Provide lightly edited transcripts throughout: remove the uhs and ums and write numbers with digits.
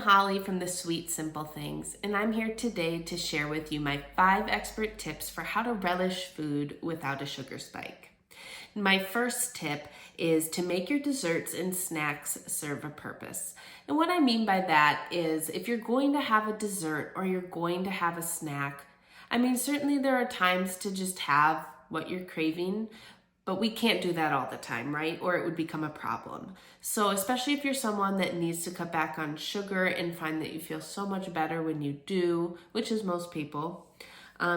Holly from the Sweet Simple Things, and I'm here today to share with you my 5 expert tips for how to relish food without a sugar spike. My first tip is to make your desserts and snacks serve a purpose. And what I mean by that is if you're going to have a dessert or you're going to have a snack, certainly there are times to just have what you're craving, but we can't do that all the time, right? Or it would become a problem. So especially if you're someone that needs to cut back on sugar and find that you feel so much better when you do, which is most people,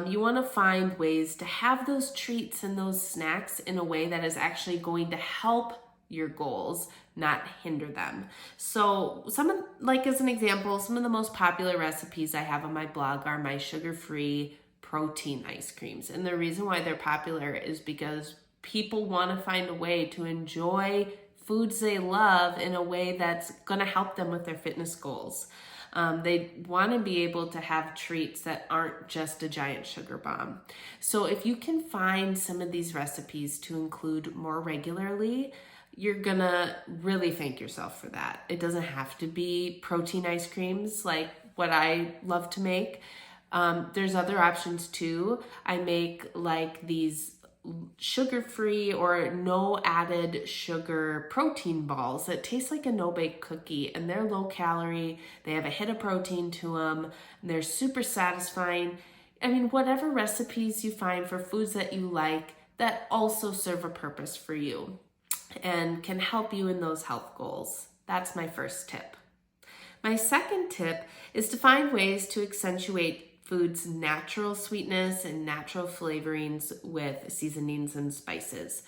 you want to find ways to have those treats and those snacks in a way that is actually going to help your goals, not hinder them. So as an example, some of the most popular recipes I have on my blog are my sugar-free protein ice creams. And the reason why they're popular is because people want to find a way to enjoy foods they love in a way that's going to help them with their fitness goals. They want to be able to have treats that aren't just a giant sugar bomb. So if you can find some of these recipes to include more regularly, you're gonna really thank yourself for that. It doesn't have to be protein ice creams like what I love to make. There's other options too. I make like these sugar-free or no added sugar protein balls that taste like a no-bake cookie, and they're low calorie. They have a hit of protein to them, and they're super satisfying. Whatever recipes you find for foods that you like that also serve a purpose for you and can help you in those health goals. That's my first tip. My second tip is to find ways to accentuate food's natural sweetness and natural flavorings with seasonings and spices.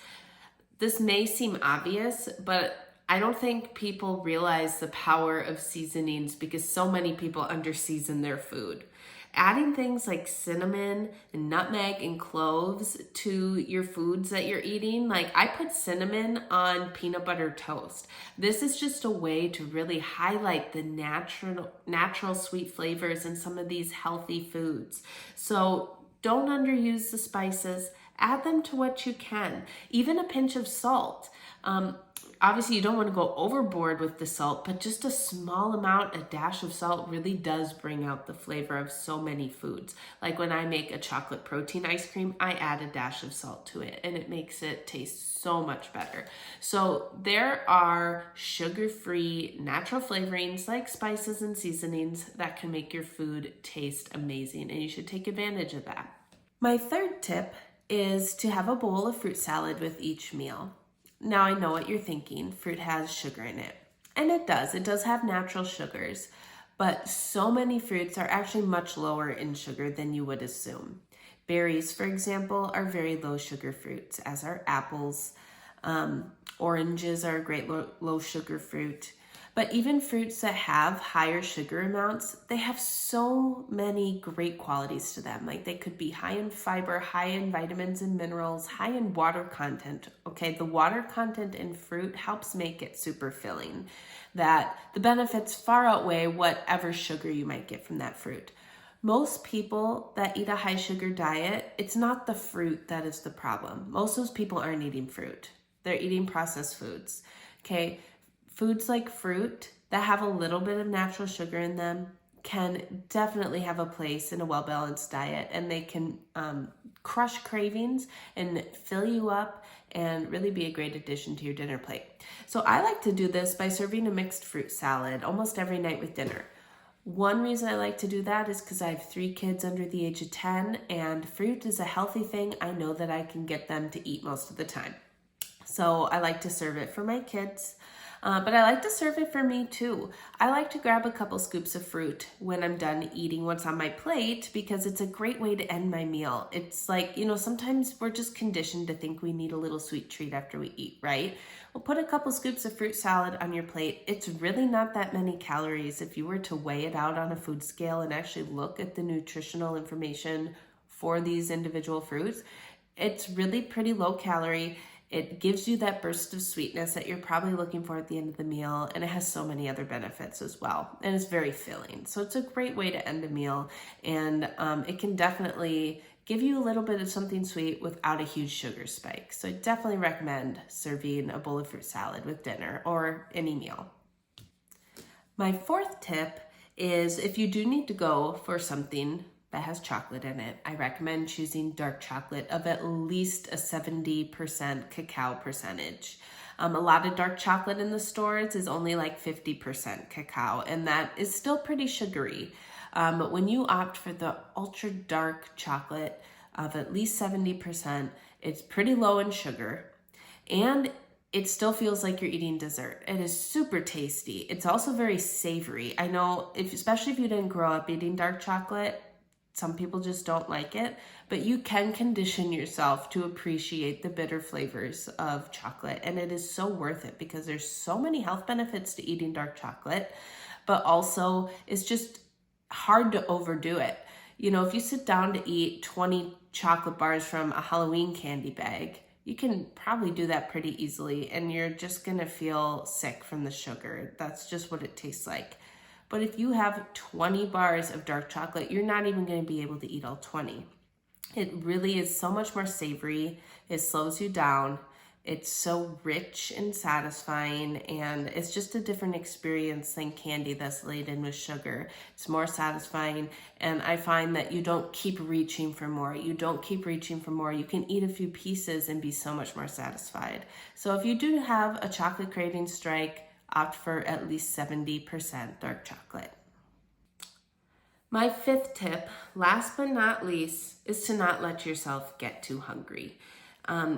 This may seem obvious, but I don't think people realize the power of seasonings because so many people under-season their food. Adding things like cinnamon and nutmeg and cloves to your foods that you're eating, like I put cinnamon on peanut butter toast. This is just a way to really highlight the natural sweet flavors in some of these healthy foods. So don't underuse the spices. Add them to what you can. Even a pinch of salt. Obviously, you don't want to go overboard with the salt, but just a small amount, a dash of salt really does bring out the flavor of so many foods. Like when I make a chocolate protein ice cream, I add a dash of salt to it, and it makes it taste so much better. So there are sugar-free natural flavorings like spices and seasonings that can make your food taste amazing, and you should take advantage of that. My third tip is to have a bowl of fruit salad with each meal. Now I know what you're thinking, fruit has sugar in it. And it does have natural sugars, but so many fruits are actually much lower in sugar than you would assume. Berries, for example, are very low sugar fruits, as are apples. Oranges are a great low sugar fruit. But even fruits that have higher sugar amounts, they have so many great qualities to them. Like they could be high in fiber, high in vitamins and minerals, high in water content. Okay, the water content in fruit helps make it super filling. That the benefits far outweigh whatever sugar you might get from that fruit. Most people that eat a high sugar diet, it's not the fruit that is the problem. Most of those people aren't eating fruit. They're eating processed foods. Okay. Foods like fruit that have a little bit of natural sugar in them can definitely have a place in a well-balanced diet, and they can crush cravings and fill you up and really be a great addition to your dinner plate. So I like to do this by serving a mixed fruit salad almost every night with dinner. One reason I like to do that is because I have 3 kids under the age of 10, and fruit is a healthy thing I know that I can get them to eat most of the time. So I like to serve it for my kids. But I like to serve it for me too. I like to grab a couple scoops of fruit when I'm done eating what's on my plate because it's a great way to end my meal. It's like, sometimes we're just conditioned to think we need a little sweet treat after we eat, right? Well, put a couple scoops of fruit salad on your plate. It's really not that many calories if you were to weigh it out on a food scale and actually look at the nutritional information for these individual fruits. It's really pretty low calorie. It gives you that burst of sweetness that you're probably looking for at the end of the meal, and it has so many other benefits as well, and it's very filling. So it's a great way to end a meal, and it can definitely give you a little bit of something sweet without a huge sugar spike. So I definitely recommend serving a bowl of fruit salad with dinner or any meal. My fourth tip is if you do need to go for something that has chocolate in it, I recommend choosing dark chocolate of at least a 70% cacao percentage. A lot of dark chocolate in the stores is only like 50% cacao, and that is still pretty sugary. But when you opt for the ultra dark chocolate of at least 70%, it's pretty low in sugar, and it still feels like you're eating dessert. It is super tasty. It's also very savory. I know, especially if you didn't grow up eating dark chocolate, some people just don't like it, but you can condition yourself to appreciate the bitter flavors of chocolate. And it is so worth it because there's so many health benefits to eating dark chocolate, but also it's just hard to overdo it. You know, if you sit down to eat 20 chocolate bars from a Halloween candy bag, you can probably do that pretty easily, and you're just gonna feel sick from the sugar. That's just what it tastes like. But if you have 20 bars of dark chocolate, you're not even gonna be able to eat all 20. It really is so much more savory. It slows you down. It's so rich and satisfying, and it's just a different experience than candy that's laden with sugar. It's more satisfying, and I find that you don't keep reaching for more. You don't keep reaching for more. You can eat a few pieces and be so much more satisfied. So if you do have a chocolate craving strike, opt for at least 70% dark chocolate. My fifth tip, last but not least, is to not let yourself get too hungry.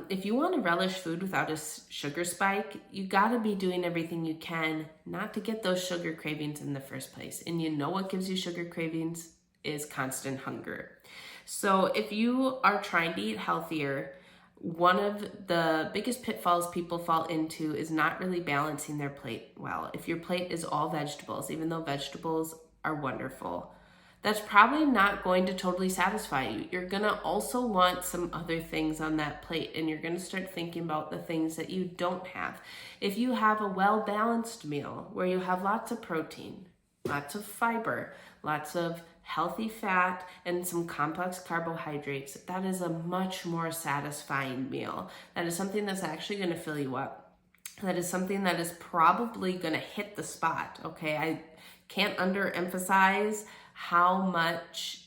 If you want to relish food without a sugar spike, you got to be doing everything you can not to get those sugar cravings in the first place. And you know what gives you sugar cravings is constant hunger. So if you are trying to eat healthier, one of the biggest pitfalls people fall into is not really balancing their plate well. If your plate is all vegetables, even though vegetables are wonderful, that's probably not going to totally satisfy you. You're gonna also want some other things on that plate, and you're gonna start thinking about the things that you don't have. If you have a well-balanced meal where you have lots of protein, lots of fiber, lots of healthy fat, and some complex carbohydrates, that is a much more satisfying meal. That is something that's actually gonna fill you up. That is something that is probably gonna hit the spot, okay? I can't underemphasize how much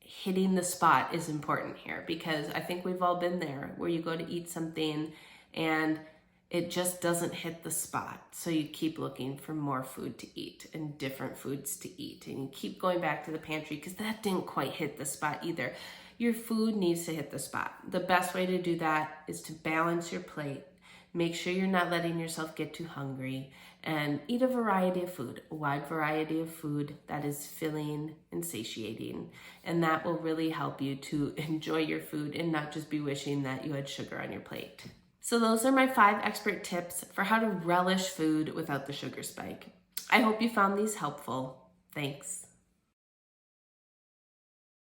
hitting the spot is important here, because I think we've all been there where you go to eat something and it just doesn't hit the spot. So you keep looking for more food to eat and different foods to eat, and you keep going back to the pantry because that didn't quite hit the spot either. Your food needs to hit the spot. The best way to do that is to balance your plate. Make sure you're not letting yourself get too hungry, and eat a variety of food, a wide variety of food that is filling and satiating. And that will really help you to enjoy your food and not just be wishing that you had sugar on your plate. So those are my 5 expert tips for how to relish food without the sugar spike. I hope you found these helpful. Thanks.